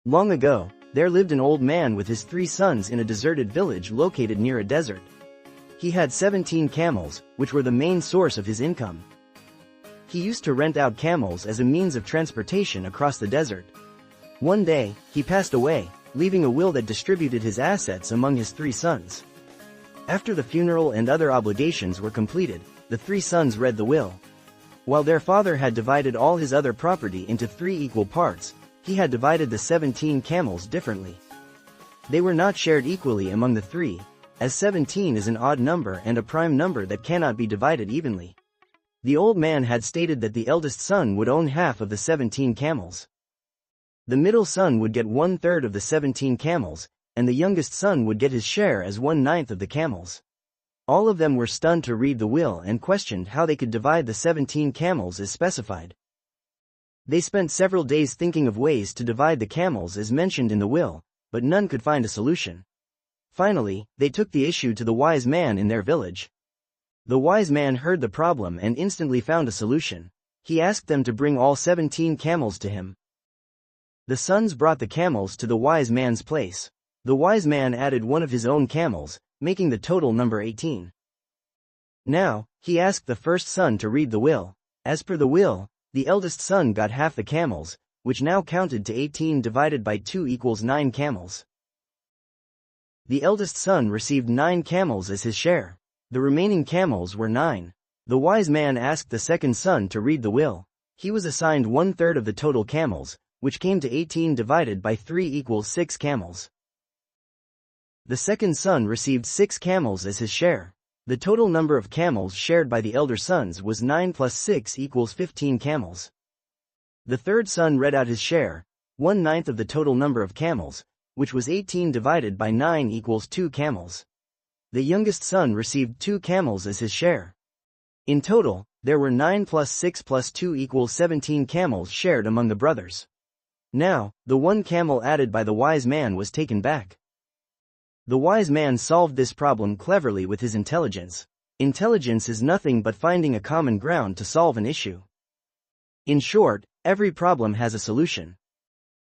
Long ago, there lived an old man with his 3 sons in a deserted village located near a desert. He had 17 camels, which were the main source of his income. He used to rent out camels as a means of transportation across the desert. One day, he passed away, leaving a will that distributed his assets among his 3 sons. After the funeral and other obligations were completed, the 3 sons read the will. While their father had divided all his other property into 3 equal parts, he had divided the 17 camels differently. They were not shared equally among the 3, as 17 is an odd number and a prime number that cannot be divided evenly. The old man had stated that the eldest son would own half of the 17 camels. The middle son would get 1/3 of the 17 camels, and the youngest son would get his share as 1/9 of the camels. All of them were stunned to read the will and questioned how they could divide the 17 camels as specified. They spent several days thinking of ways to divide the camels as mentioned in the will, but none could find a solution. Finally, they took the issue to the wise man in their village. The wise man heard the problem and instantly found a solution. He asked them to bring all 17 camels to him. The sons brought the camels to the wise man's place. The wise man added one of his own camels, making the total number 18. Now, he asked the first son to read the will. As per the will, the eldest son got half the camels, which now counted to 18 divided by 2 equals 9 camels. The eldest son received 9 camels as his share. The remaining camels were 9. The wise man asked the second son to read the will. He was assigned 1/3 of the total camels, which came to 18 divided by 3 equals 6 camels. The second son received 6 camels as his share. The total number of camels shared by the elder sons was 9 plus 6 equals 15 camels. The third son read out his share, 1/9 of the total number of camels, which was 18 divided by 9 equals 2 camels. The youngest son received 2 camels as his share. In total, there were 9 plus 6 plus 2 equals 17 camels shared among the brothers. Now, the 1 camel added by the wise man was taken back. The wise man solved this problem cleverly with his intelligence. Intelligence is nothing but finding a common ground to solve an issue. In short, every problem has a solution.